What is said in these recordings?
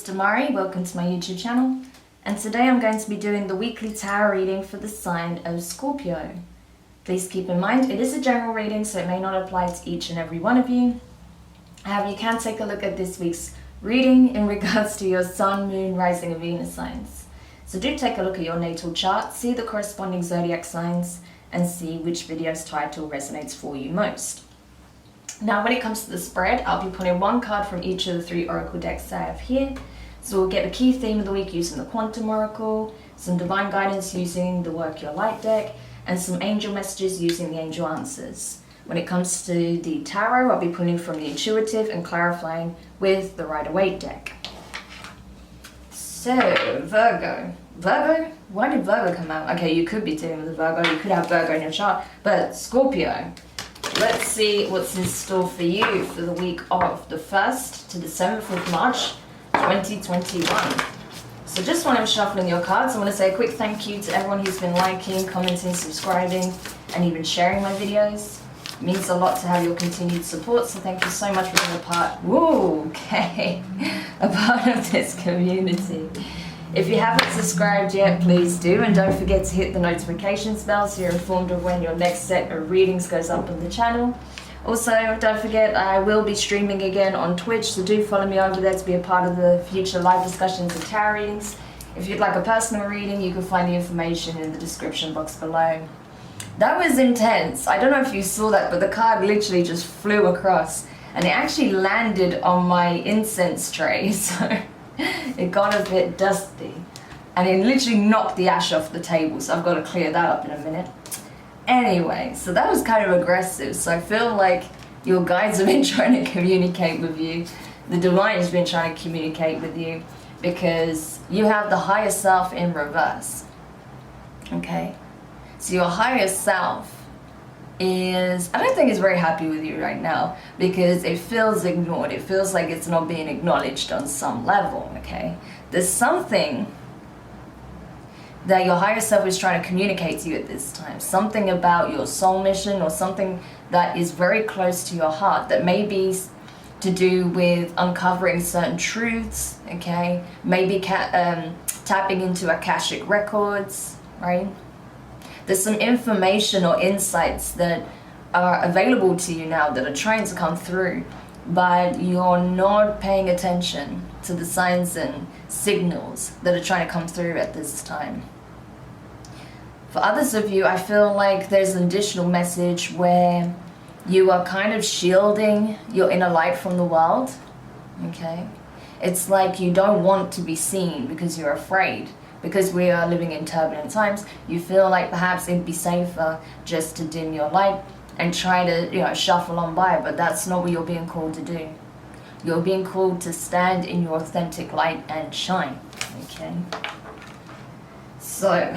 Demari, welcome to my YouTube channel, and today I'm going to be doing the weekly tarot reading for the sign of Scorpio. Please keep in mind it is a general reading, so it may not apply to each and every one of you. However, you can take a look at this week's reading in regards to your Sun, Moon, Rising and Venus signs. So do take a look at your natal chart, see the corresponding zodiac signs, and see which video's title resonates for you most. Now when it comes to the spread, I'll be pulling one card from each of the 3 oracle decks I have here. So we'll get the key theme of the week using the Quantum Oracle, some divine guidance using the Work Your Light deck, and some angel messages using the Angel Answers. When it comes to the tarot, I'll be pulling from the Intuitive and clarifying with the Waite deck. So, Virgo. Virgo? Why did Virgo come out? Okay, you could be dealing with a Virgo, you could have Virgo in your chart, but Scorpio. Let's see what's in store for you for the week of the 1st to the 7th of March 2021. So just when I'm shuffling your cards, I want to say a quick thank you to everyone who's been liking, commenting, subscribing, and even sharing my videos. It means a lot to have your continued support, so thank you so much for being a part of this community. If you haven't subscribed yet, please do, and don't forget to hit the notifications bell so you're informed of when your next set of readings goes up on the channel. Also, don't forget I will be streaming again on Twitch, so do follow me over there to be a part of the future live discussions and tarot readings. If you'd like a personal reading, you can find the information in the description box below. That was intense. I don't know if you saw that, but the card literally just flew across, and it actually landed on my incense tray, so it got a bit dusty, and it literally knocked the ash off the table, so I've got to clear that up in a minute. Anyway, so that was kind of aggressive, so I feel like your guides have been trying to communicate with you. The divine has been trying to communicate with you because you have the higher self in reverse. Okay? So your higher self is, I don't think it's very happy with you right now because it feels ignored. It feels like it's not being acknowledged on some level, okay? There's something that your higher self is trying to communicate to you at this time. Something about your soul mission or something that is very close to your heart that may be to do with uncovering certain truths, okay? Maybe tapping into Akashic records, right? There's some information or insights that are available to you now that are trying to come through, but you're not paying attention to the signs and signals that are trying to come through at this time. For others of you, I feel like there's an additional message where you are kind of shielding your inner light from the world, okay? It's like you don't want to be seen because you're afraid. Because we are living in turbulent times, you feel like perhaps it'd be safer just to dim your light and try to, shuffle on by, but that's not what you're being called to do. You're being called to stand in your authentic light and shine, okay? So,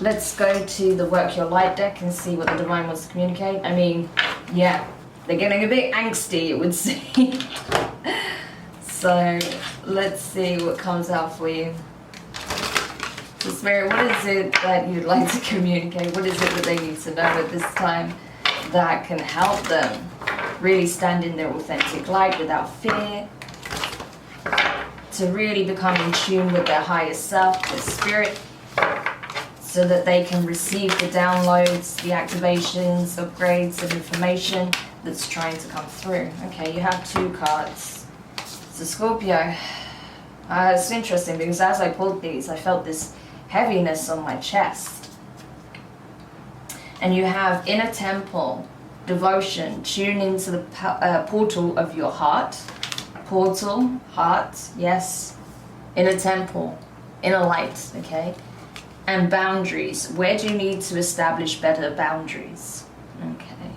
let's go to the Work Your Light deck and see what the divine wants to communicate. I mean, yeah, they're getting a bit angsty, it would seem. So, let's see what comes out for you. So Spirit, what is it that you'd like to communicate? What is it that they need to know at this time that can help them really stand in their authentic light without fear? To really become in tune with their higher self, their spirit, so that they can receive the downloads, the activations, upgrades of information that's trying to come through. Okay, you have 2 cards. So Scorpio, it's interesting because as I pulled these, I felt this heaviness on my chest. And you have Inner Temple, Devotion, tune into the portal of your heart. Portal, heart, yes. Inner Temple, inner light, okay? And boundaries. Where do you need to establish better boundaries? Okay.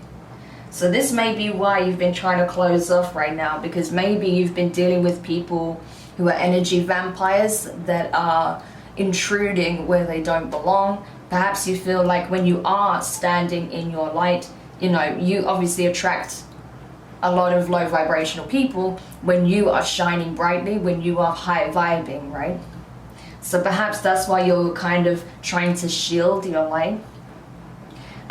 So this may be why you've been trying to close off right now, because maybe you've been dealing with people who are energy vampires that are intruding where they don't belong. Perhaps you feel like when you are standing in your light, you obviously attract a lot of low vibrational people when you are shining brightly, when you are high vibing, right? So perhaps that's why you're kind of trying to shield your light.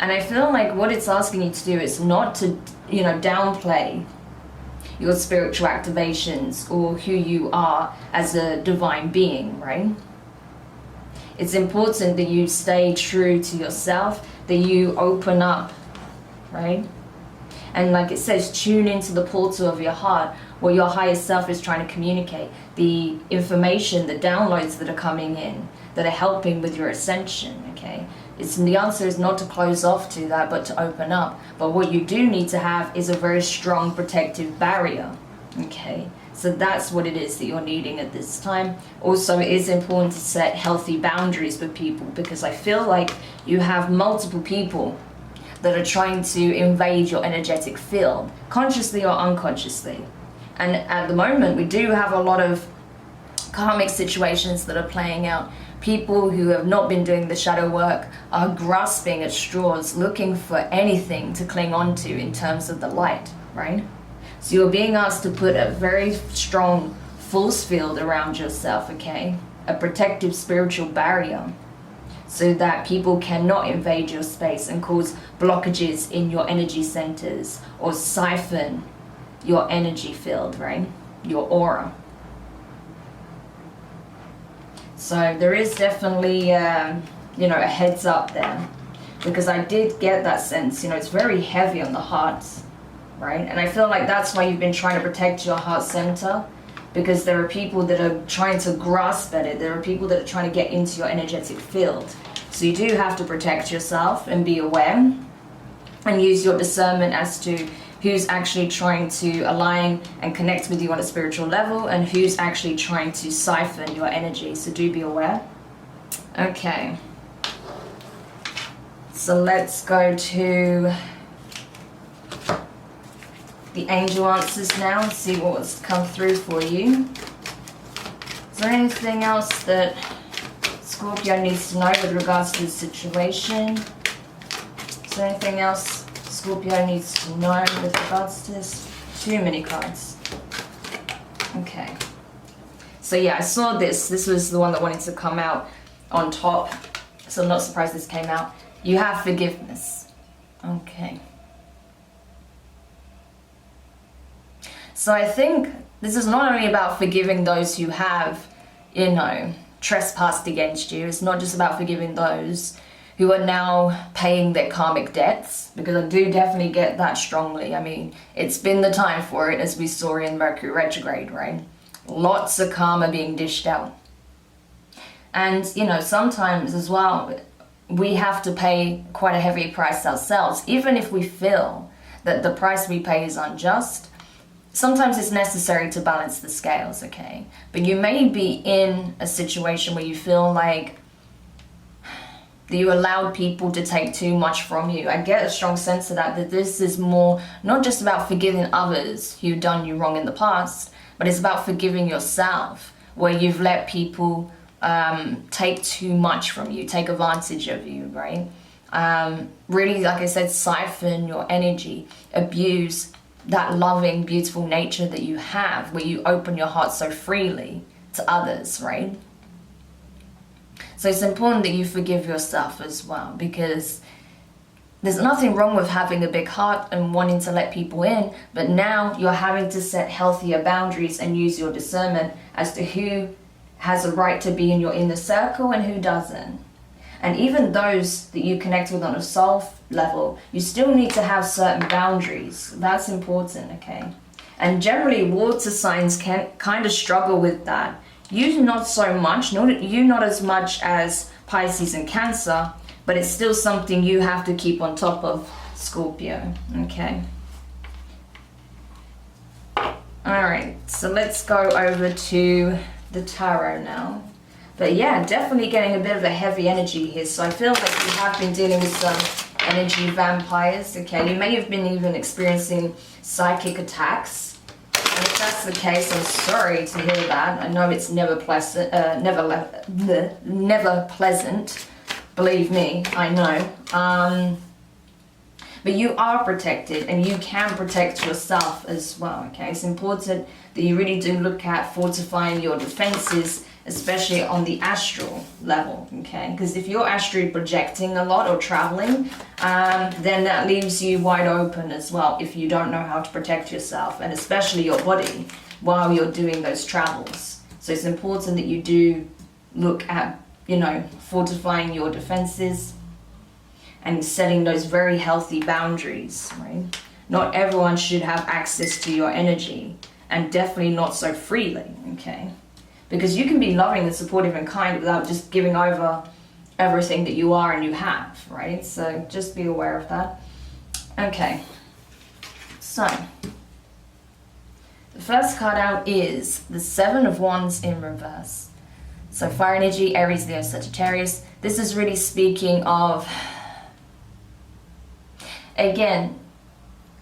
And I feel like what it's asking you to do is not to, downplay your spiritual activations or who you are as a divine being, right? It's important that you stay true to yourself, that you open up, right? And like it says, tune into the portal of your heart, what your higher self is trying to communicate, the information, the downloads that are coming in, that are helping with your ascension, okay? The answer is not to close off to that, but to open up. But what you do need to have is a very strong protective barrier, okay? So that's what it is that you're needing at this time. Also, it is important to set healthy boundaries with people, because I feel like you have multiple people that are trying to invade your energetic field, consciously or unconsciously. And at the moment, we do have a lot of karmic situations that are playing out. People who have not been doing the shadow work are grasping at straws, looking for anything to cling on to in terms of the light, right? So you're being asked to put a very strong force field around yourself, okay? A protective spiritual barrier, so that people cannot invade your space and cause blockages in your energy centers or siphon your energy field, right? Your aura. So there is definitely, a heads up there, because I did get that sense, it's very heavy on the heart, right? And I feel like that's why you've been trying to protect your heart center, because there are people that are trying to grasp at it. There are people that are trying to get into your energetic field. So you do have to protect yourself and be aware and use your discernment as to who's actually trying to align and connect with you on a spiritual level and who's actually trying to siphon your energy. So do be aware. Okay. So let's go to the angel answers now and see what's come through for you. Is there anything else that Scorpio needs to know with regards to the situation? Is there anything else Scorpio needs to know with regards to this? Too many cards. Okay. So yeah, I saw this. This was the one that wanted to come out on top. So I'm not surprised this came out. You have forgiveness. Okay. So I think this is not only about forgiving those who have, trespassed against you. It's not just about forgiving those who are now paying their karmic debts, because I do definitely get that strongly. I mean, it's been the time for it, as we saw in Mercury retrograde, right? Lots of karma being dished out. And, sometimes as well, we have to pay quite a heavy price ourselves, even if we feel that the price we pay is unjust. Sometimes it's necessary to balance the scales, okay? But you may be in a situation where you feel like that you allowed people to take too much from you. I get a strong sense of that this is more not just about forgiving others who've done you wrong in the past, but it's about forgiving yourself, where you've let people take too much from you, take advantage of you, right? Really, like I said, siphon your energy, abuse that loving, beautiful nature that you have, where you open your heart so freely to others, right? So it's important that you forgive yourself as well, because there's nothing wrong with having a big heart and wanting to let people in, but now you're having to set healthier boundaries and use your discernment as to who has a right to be in your inner circle and who doesn't. And even those that you connect with on a soul level, you still need to have certain boundaries. That's important, okay? And generally, water signs can kind of struggle with that. You not so much, you not as much as Pisces and Cancer, but it's still something you have to keep on top of, Scorpio, okay? Alright, so let's go over to the tarot now. But yeah, definitely getting a bit of a heavy energy here. So I feel like you have been dealing with some energy vampires, okay? You may have been even experiencing psychic attacks. And if that's the case, I'm sorry to hear that. I know it's never pleasant, never pleasant. Believe me, I know. But you are protected, and you can protect yourself as well, okay? It's important that you really do look at fortifying your defenses especially on the astral level, okay? Because if you're astrally projecting a lot or traveling, then that leaves you wide open as well if you don't know how to protect yourself, and especially your body, while you're doing those travels. So it's important that you do look at, you know, fortifying your defenses and setting those very healthy boundaries, right? Not everyone should have access to your energy, and definitely not so freely, okay? Because you can be loving and supportive and kind without just giving over everything that you are and you have, right? So just be aware of that. Okay, so the first card out is the Seven of Wands in reverse. So fire energy, Aries, Leo, Sagittarius. This is really speaking of, again,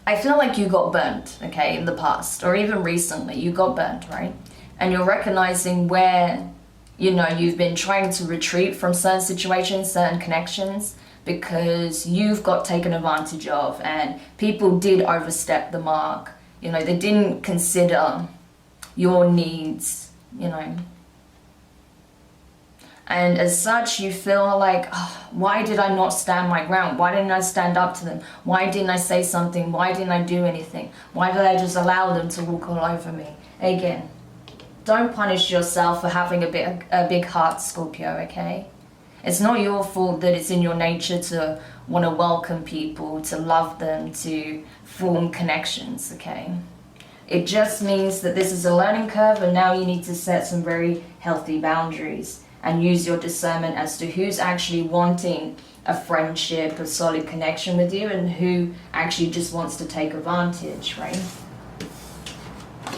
I feel like you got burnt, okay, in the past, or even recently, you got burnt, right? And you're recognizing where, you know, you've been trying to retreat from certain situations, certain connections, because you've got taken advantage of and people did overstep the mark. You know, they didn't consider your needs, you know. And as such, you feel like, oh, why did I not stand my ground? Why didn't I stand up to them? Why didn't I say something? Why didn't I do anything? Why did I just allow them to walk all over me? Again, don't punish yourself for having a big heart, Scorpio, okay? It's not your fault that it's in your nature to want to welcome people, to love them, to form connections, okay? It just means that this is a learning curve, and now you need to set some very healthy boundaries and use your discernment as to who's actually wanting a friendship, a solid connection with you, and who actually just wants to take advantage, right?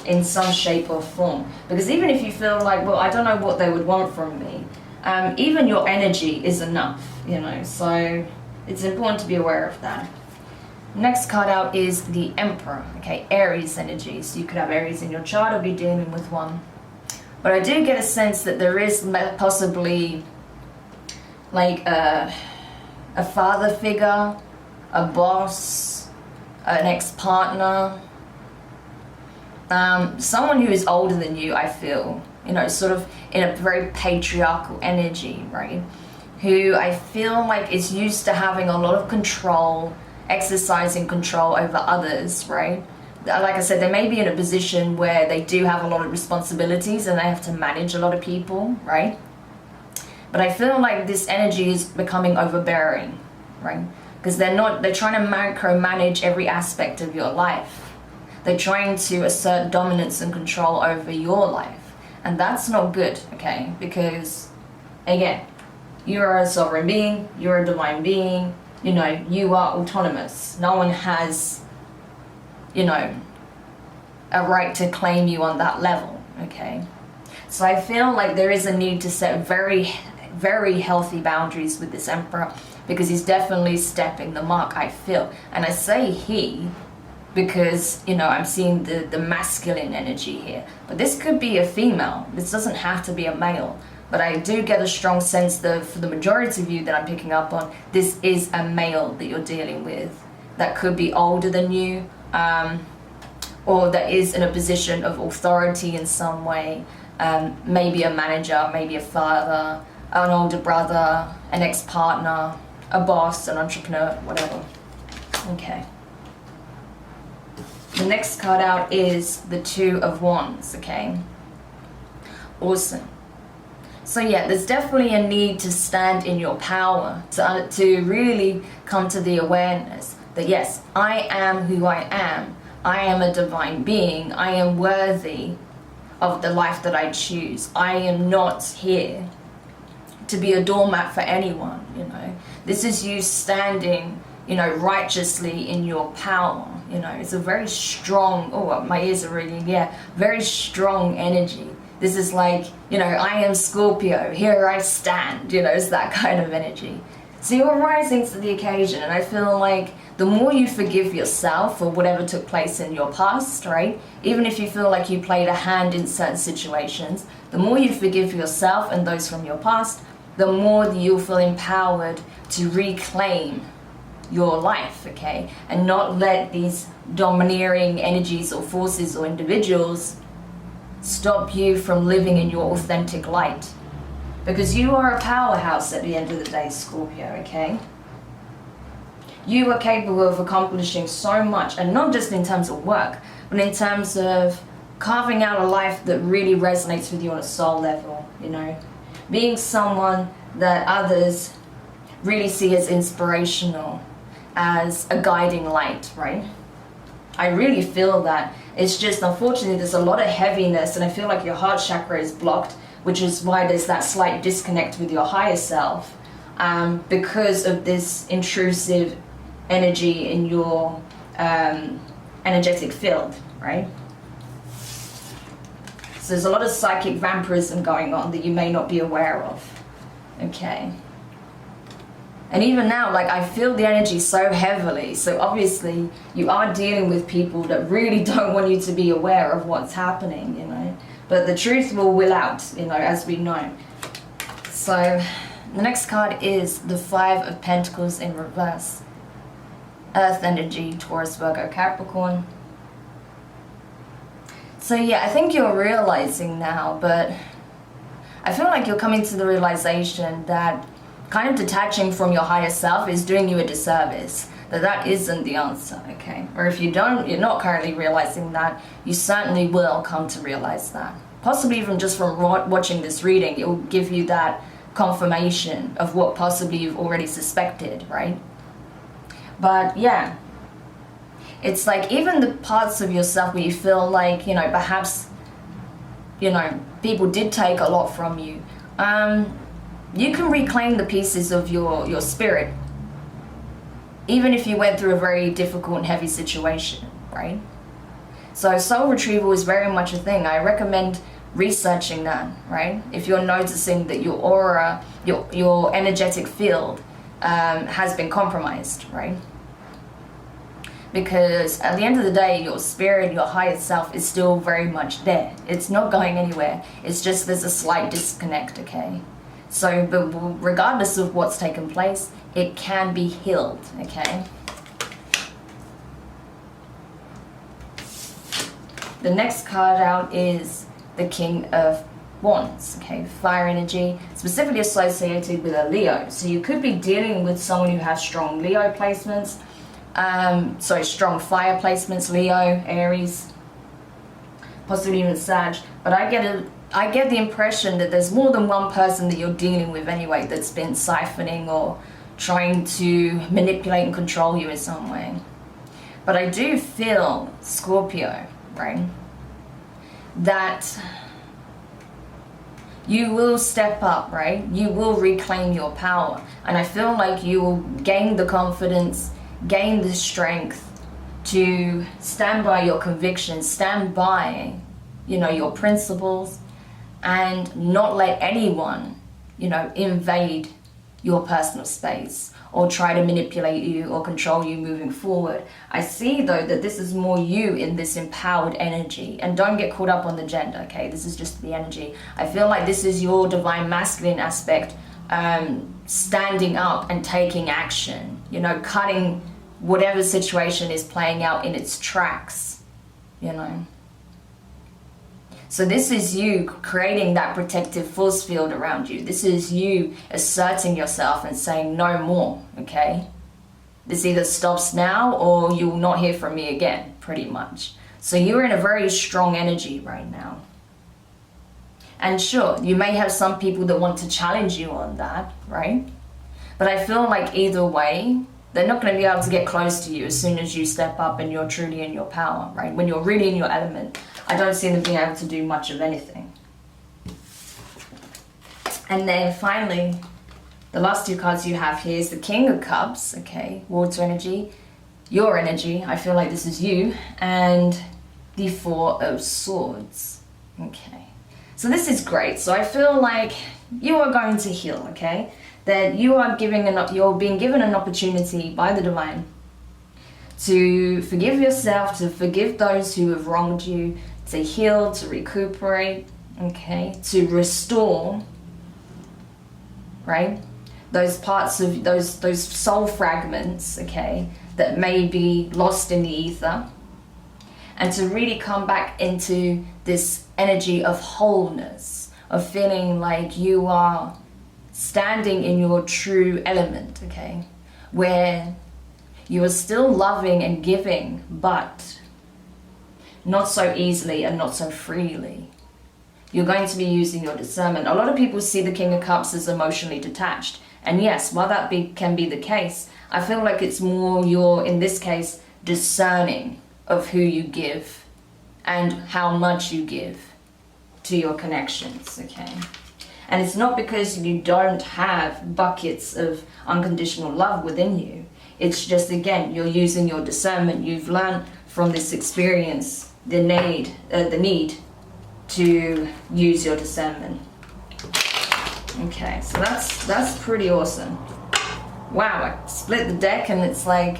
In some shape or form. Because even if you feel like, well, I don't know what they would want from me, even your energy is enough, you know, so it's important to be aware of that. Next card out is the Emperor, okay, Aries energy. So you could have Aries in your chart or be dealing with one. But I do get a sense that there is possibly like a father figure, a boss, an ex-partner, someone who is older than you, I feel, you know, sort of in a very patriarchal energy, right? Who I feel like is used to having a lot of control, exercising control over others, right? Like I said, they may be in a position where they do have a lot of responsibilities and they have to manage a lot of people, right? But I feel like this energy is becoming overbearing, right? Because they're trying to micromanage every aspect of your life. They're trying to assert dominance and control over your life. And that's not good, okay? Because, again, you are a sovereign being, you're a divine being, you know, you are autonomous. No one has, you know, a right to claim you on that level, okay? So I feel like there is a need to set very, very healthy boundaries with this Emperor, because he's definitely stepping the mark, I feel. And I say he because, you know, I'm seeing the masculine energy here. But this could be a female. This doesn't have to be a male. But I do get a strong sense that for the majority of you that I'm picking up on, this is a male that you're dealing with. That could be older than you, or that is in a position of authority in some way. Maybe a manager, maybe a father, an older brother, an ex-partner, a boss, an entrepreneur, whatever. Okay. The next card out is the Two of Wands, okay? Awesome. So yeah, there's definitely a need to stand in your power, to really come to the awareness that yes, I am who I am. I am a divine being. I am worthy of the life that I choose. I am not here to be a doormat for anyone, you know. This is you standing, you know, righteously in your power, you know. It's a very strong, oh, my ears are ringing, yeah, very strong energy. This is like, you know, I am Scorpio, here I stand, you know, it's that kind of energy. So you're rising to the occasion, and I feel like the more you forgive yourself for whatever took place in your past, right? Even if you feel like you played a hand in certain situations, the more you forgive yourself and those from your past, the more you'll feel empowered to reclaim your life, okay? And not let these domineering energies or forces or individuals stop you from living in your authentic light. Because you are a powerhouse at the end of the day, Scorpio, okay? You are capable of accomplishing so much, and not just in terms of work, but in terms of carving out a life that really resonates with you on a soul level, you know? Being someone that others really see as inspirational, as a guiding light, right? I really feel that. It's just, unfortunately, there's a lot of heaviness, and I feel like your heart chakra is blocked, which is why there's that slight disconnect with your higher self, because of this intrusive energy in your energetic field, right? So there's a lot of psychic vampirism going on that you may not be aware of, okay? And even now, like, I feel the energy so heavily, so obviously you are dealing with people that really don't want you to be aware of what's happening, you know? But the truth will out, you know, as we know. So the next card is the Five of Pentacles in reverse. Earth energy, Taurus, Virgo, Capricorn. So yeah, I think you're realizing now, but I feel like you're coming to the realization that kind of detaching from your higher self is doing you a disservice. That isn't the answer, okay? Or if you're not currently realizing that, you certainly will come to realize that. Possibly even just from watching this reading, it will give you that confirmation of what possibly you've already suspected, right? But yeah, it's like even the parts of yourself where you feel like, you know, perhaps, you know, people did take a lot from you. You can reclaim the pieces of your spirit, even if you went through a very difficult and heavy situation, right? So soul retrieval is very much a thing. I recommend researching that, right? If you're noticing that your aura, your energetic field has been compromised, right? Because at the end of the day, your spirit, your higher self is still very much there. It's not going anywhere. It's just there's a slight disconnect, okay? So, but regardless of what's taken place, it can be healed, okay? The next card out is the King of Wands, okay? Fire energy, specifically associated with a Leo. So you could be dealing with someone who has strong Leo placements, strong fire placements, Leo, Aries, possibly even Sag. But I get the impression that there's more than one person that you're dealing with anyway that's been siphoning or trying to manipulate and control you in some way. But I do feel, Scorpio, right, that you will step up, right? You will reclaim your power. And I feel like you will gain the confidence, gain the strength to stand by your convictions, stand by, you know, your principles, and not let anyone, you know, invade your personal space or try to manipulate you or control you moving forward. I see though that this is more you in this empowered energy, and don't get caught up on the gender, okay? This is just the energy. I feel like this is your divine masculine aspect, standing up and taking action, you know, cutting whatever situation is playing out in its tracks, you know. So this is you creating that protective force field around you. This is you asserting yourself and saying no more, okay? This either stops now or you will not hear from me again, pretty much. So you're in a very strong energy right now. And sure, you may have some people that want to challenge you on that, right? But I feel like either way, they're not going to be able to get close to you as soon as you step up and you're truly in your power, right? When you're really in your element, I don't see them being able to do much of anything. And then finally, the last two cards you have here is the King of Cups, okay? Water energy, your energy, I feel like this is you, and the Four of Swords, okay? So this is great. So I feel like you are going to heal, okay? That you're being given an opportunity by the divine to forgive yourself, to forgive those who have wronged you, to heal, to recuperate, okay, to restore, right? Those parts of those soul fragments, okay, that may be lost in the ether. and to really come back into this energy of wholeness, of feeling like you are standing in your true element, okay? Where you are still loving and giving, but not so easily and not so freely. You're going to be using your discernment. A lot of people see the King of Cups as emotionally detached. And yes, while that can be the case, I feel like it's more you're, in this case, discerning of who you give and how much you give to your connections, okay? And it's not because you don't have buckets of unconditional love within you. It's just, again, you're using your discernment. You've learned from this experience the need to use your discernment. Okay, so that's pretty awesome. Wow, I split the deck and it's like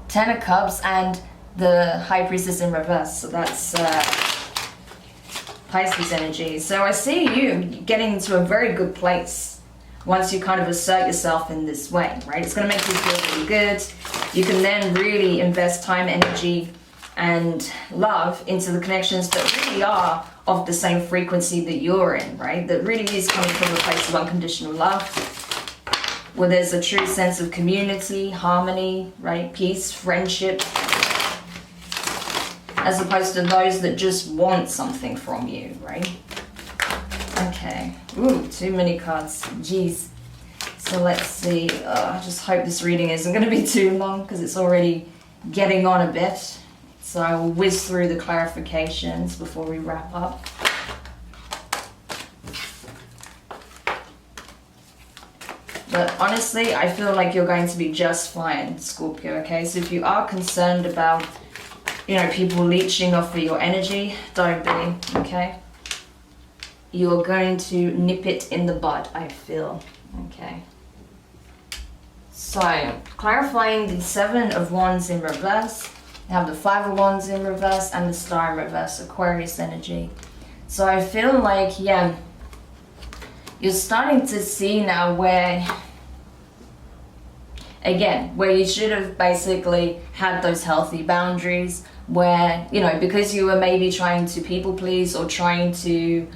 10 of Cups and the High Priestess in reverse. So that's Pisces energy. So I see you getting into a very good place once you kind of assert yourself in this way, right? It's going to make you feel really good. You can then really invest time, energy, and love into the connections that really are of the same frequency that you're in, right? That really is coming from a place of unconditional love, where there's a true sense of community, harmony, right? Peace, friendship, as opposed to those that just want something from you, right? Okay. Ooh, too many cards. Jeez. So let's see. I just hope this reading isn't going to be too long because it's already getting on a bit. So I will whiz through the clarifications before we wrap up. But honestly, I feel like you're going to be just fine, Scorpio, okay? So if you are concerned about, you know, people leeching off of your energy, don't be, okay? You're going to nip it in the bud, I feel, okay? So, clarifying the 7 of Wands in reverse. You have the 5 of Wands in reverse and the Star in reverse, Aquarius energy. So I feel like, yeah, you're starting to see now where, again, where you should have basically had those healthy boundaries where, you know, because you were maybe trying to people please or trying to,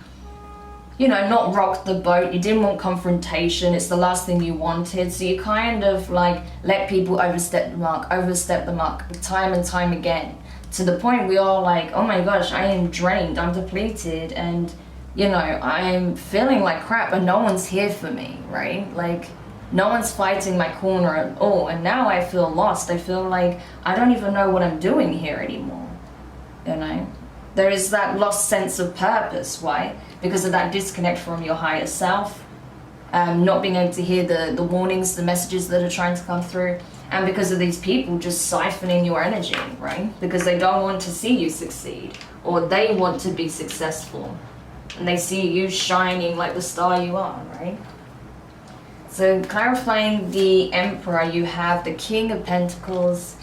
you know, not rock the boat. You didn't want confrontation. It's the last thing you wanted. So you kind of like let people overstep the mark time and time again. To the point we all like, oh my gosh, I am drained, I'm depleted, and, you know, I'm feeling like crap and no one's here for me, right? Like, no one's fighting my corner at all. And now I feel lost. I feel like I don't even know what I'm doing here anymore, you know? There is that lost sense of purpose, right? Because of that disconnect from your higher self, not being able to hear the warnings, the messages that are trying to come through, and because of these people just siphoning your energy, right? Because they don't want to see you succeed, or they want to be successful, and they see you shining like the star you are, right? So clarifying the Emperor, you have the King of Pentacles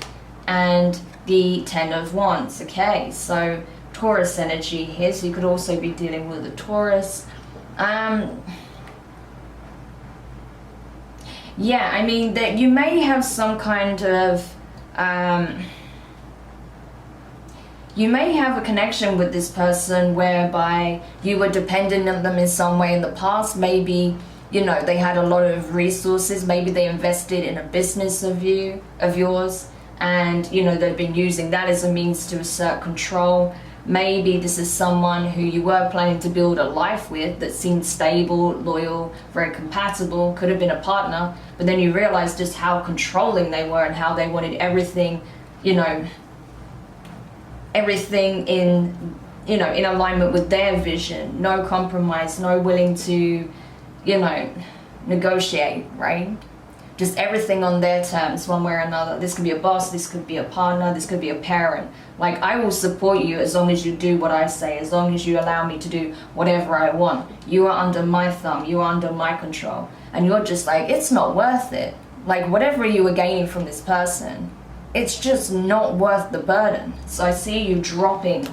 and the 10 of Wands, okay? So Taurus energy here, so you could also be dealing with a Taurus. Yeah, I mean that you may have some kind of you may have a connection with this person whereby you were dependent on them in some way in the past. Maybe, you know, they had a lot of resources. Maybe they invested in a business of yours, and, you know, they've been using that as a means to assert control. Maybe this is someone who you were planning to build a life with that seemed stable, loyal, very compatible, could have been a partner, but then you realize just how controlling they were and how they wanted everything, you know, everything in, you know, in alignment with their vision. No compromise, no willing to, you know, negotiate, right? Just everything on their terms, one way or another. This could be a boss, this could be a partner, this could be a parent. Like, I will support you as long as you do what I say, as long as you allow me to do whatever I want. You are under my thumb, you are under my control. And you're just like, it's not worth it. Like, whatever you were gaining from this person, it's just not worth the burden. So I see you dropping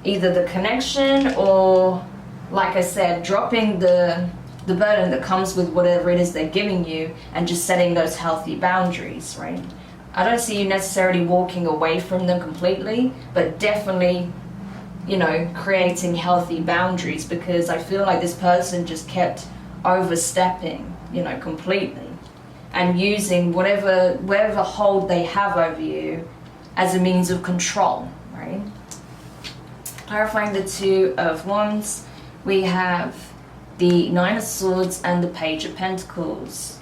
either the connection or, like I said, dropping the burden that comes with whatever it is they're giving you and just setting those healthy boundaries, right? I don't see you necessarily walking away from them completely, but definitely, you know, creating healthy boundaries, because I feel like this person just kept overstepping, you know, completely, and using whatever hold they have over you as a means of control, right? Clarifying the Two of Wands, we have the Nine of Swords and the Page of Pentacles.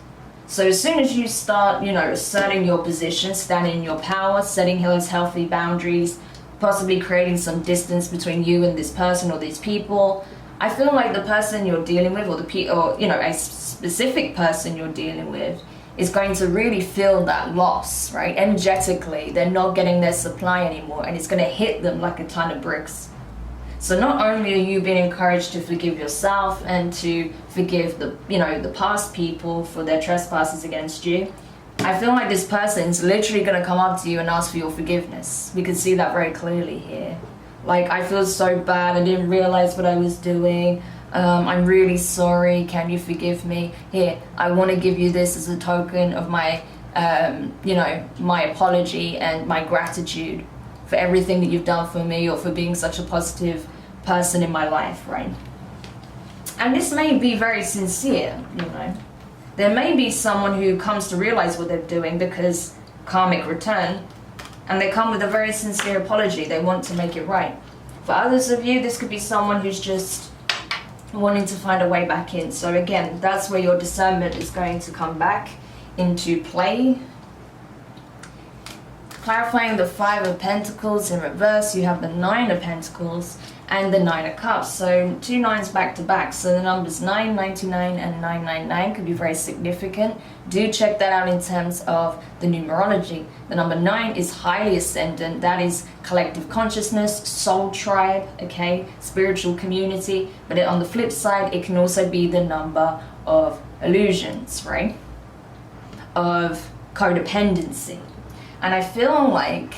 So as soon as you start, you know, asserting your position, standing in your power, setting those healthy boundaries, possibly creating some distance between you and this person or these people, I feel like the person you're dealing with, or you know, a specific person you're dealing with, is going to really feel that loss, right? Energetically, they're not getting their supply anymore, and it's going to hit them like a ton of bricks. So not only are you being encouraged to forgive yourself and to forgive the, you know, the past people for their trespasses against you, I feel like this person's literally going to come up to you and ask for your forgiveness. We can see that very clearly here. Like, I feel so bad, I didn't realize what I was doing. I'm really sorry, can you forgive me? Here, I want to give you this as a token of my, you know, my apology and my gratitude for everything that you've done for me, or for being such a positive person in my life, right? And this may be very sincere, you know. There may be someone who comes to realize what they're doing because karmic return, and they come with a very sincere apology. They want to make it right. For others of you, this could be someone who's just wanting to find a way back in. So again, that's where your discernment is going to come back into play. Clarifying the Five of Pentacles in reverse, you have the Nine of Pentacles and the Nine of Cups. So two nines back to back. So the numbers 9, 99 and 999 could be very significant. Do check that out in terms of the numerology. The number 9 is highly ascendant. That is collective consciousness, soul tribe, okay, spiritual community. But on the flip side, it can also be the number of illusions, right? Of codependency. And I feel like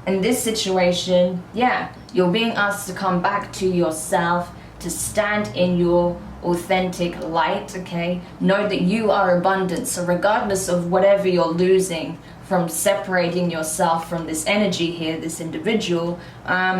in this situation, yeah, you're being asked to come back to yourself, to stand in your authentic light, okay? Know that you are abundant. So regardless of whatever you're losing from separating yourself from this energy here, this individual,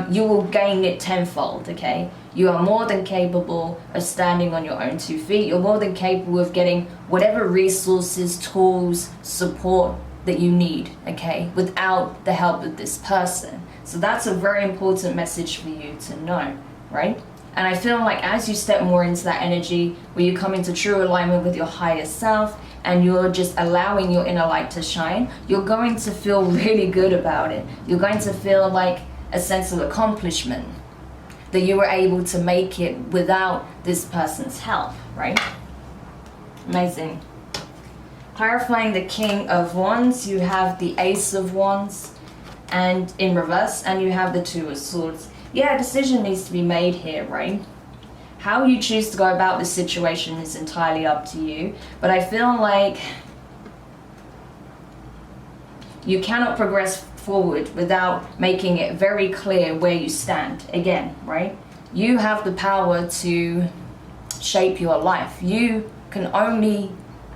you will gain it tenfold, okay? You are more than capable of standing on your own 2 feet. You're more than capable of getting whatever resources, tools, support that you need, okay, without the help of this person. So that's a very important message for you to know, right? And I feel like as you step more into that energy, where you come into true alignment with your higher self, and you're just allowing your inner light to shine, you're going to feel really good about it. You're going to feel like a sense of accomplishment, that you were able to make it without this person's help, right? Amazing. Clarifying the King of Wands, you have the Ace of Wands and in reverse, and you have the Two of Swords. Yeah, a decision needs to be made here, right? How you choose to go about this situation is entirely up to you, but I feel like you cannot progress forward without making it very clear where you stand. Again, right? You have the power to shape your life. You can only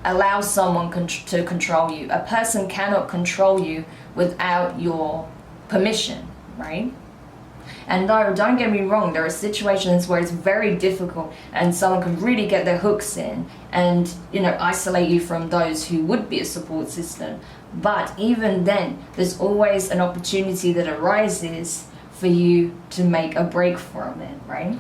allow someone to control you. A person cannot control you without your permission, right? And no, don't get me wrong, there are situations where it's very difficult and someone can really get their hooks in and, you know, isolate you from those who would be a support system. But even then, there's always an opportunity that arises for you to make a break from it, right?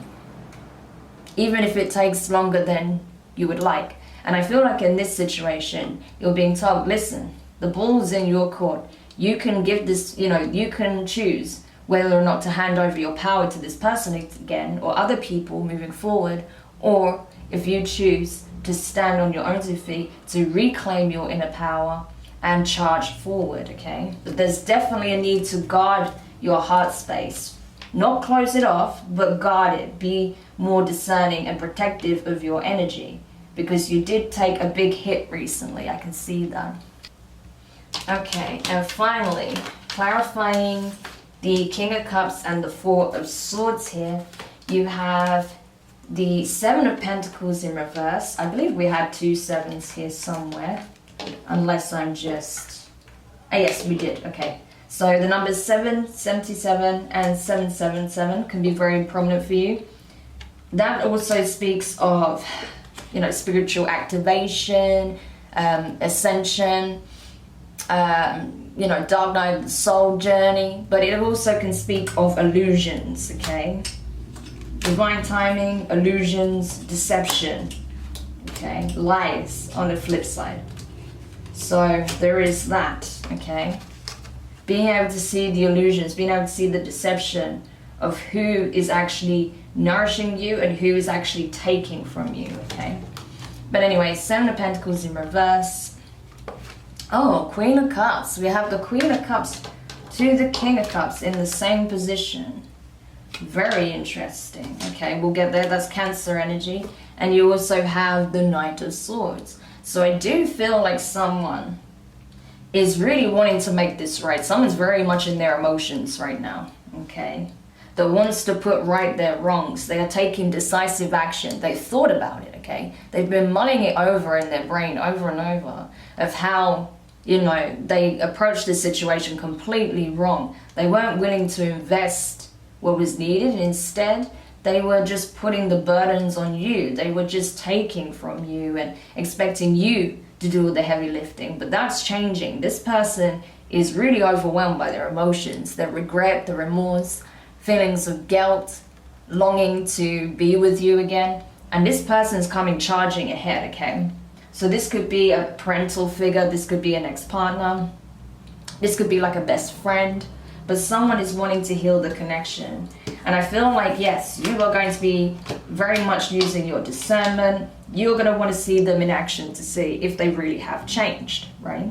Even if it takes longer than you would like. And I feel like in this situation, you're being told, listen, the ball's in your court. You can give this, you know, you can choose whether or not to hand over your power to this person again or other people moving forward, or if you choose to stand on your own 2 feet to reclaim your inner power and charge forward, okay? But there's definitely a need to guard your heart space. Not close it off, but guard it. Be more discerning and protective of your energy, because you did take a big hit recently. I can see that. Okay, and finally, clarifying the King of Cups and the Four of Swords here, you have the Seven of Pentacles in reverse. I believe we had 2 sevens here somewhere. Unless I'm just... Oh yes, we did. Okay. So the numbers 777 and 777 can be very prominent for you. That also speaks of, you know, spiritual activation, ascension, you know, dark night of the soul journey. But it also can speak of illusions, okay? Divine timing, illusions, deception, okay? Lies on the flip side. So there is that, okay? Being able to see the illusions, being able to see the deception of who is actually nourishing you and who is actually taking from you, okay? But anyway, 7 of Pentacles in reverse. Oh, Queen of Cups. We have the Queen of Cups to the King of Cups in the same position. Very interesting. Okay, we'll get there. That's Cancer energy. And you also have the Knight of Swords. So I do feel like someone is really wanting to make this right. Someone's very much in their emotions right now, okay? That wants to put right their wrongs. They are taking decisive action. They thought about it, okay? They've been mulling it over in their brain over and over of how, you know, they approached the situation completely wrong. They weren't willing to invest what was needed. Instead, they were just putting the burdens on you. They were just taking from you and expecting you to do all the heavy lifting. But that's changing. This person is really overwhelmed by their emotions, their regret, the remorse, feelings of guilt, longing to be with you again. And this person is coming charging ahead, okay? So this could be a parental figure, this could be an ex-partner, this could be like a best friend, but someone is wanting to heal the connection. And I feel like, yes, you are going to be very much using your discernment. You're going to want to see them in action to see if they really have changed, right?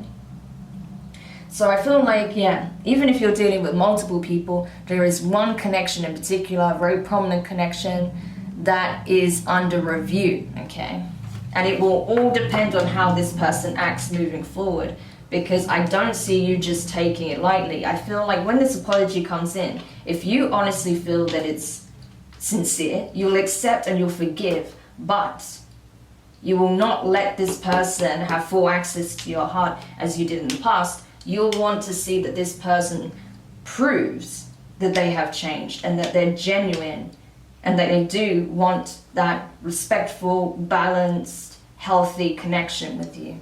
So I feel like, yeah, even if you're dealing with multiple people, there is one connection in particular, a very prominent connection that is under review, okay? And it will all depend on how this person acts moving forward, because I don't see you just taking it lightly. I feel like when this apology comes in, if you honestly feel that it's sincere, you'll accept and you'll forgive, but you will not let this person have full access to your heart as you did in the past. You'll want to see that this person proves that they have changed and that they're genuine and that they do want that respectful, balanced, healthy connection with you.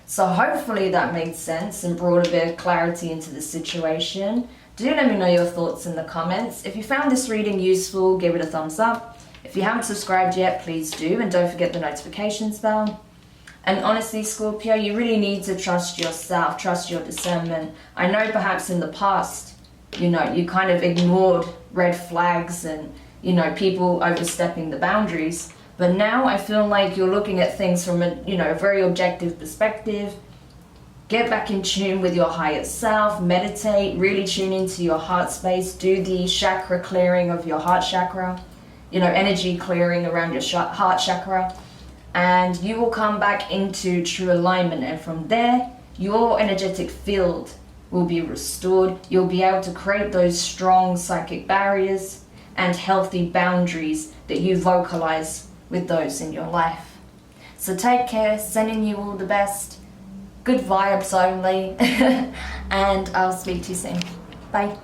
So hopefully that made sense and brought a bit of clarity into the situation. Do let me know your thoughts in the comments. If you found this reading useful, give it a thumbs up. If you haven't subscribed yet, please do, and don't forget the notifications bell. And honestly, Scorpio, you really need to trust yourself, trust your discernment. I know perhaps in the past, you know, you kind of ignored red flags and, you know, people overstepping the boundaries. But now I feel like you're looking at things from a, you know, a very objective perspective. Get back in tune with your higher self, meditate, really tune into your heart space, do the chakra clearing of your heart chakra, you know, energy clearing around your heart chakra. And you will come back into true alignment, and from there your energetic field will be restored. You'll be able to create those strong psychic barriers and healthy boundaries that you vocalize with those in your life. So take care, sending you all the best, good vibes only, and I'll speak to you soon. Bye.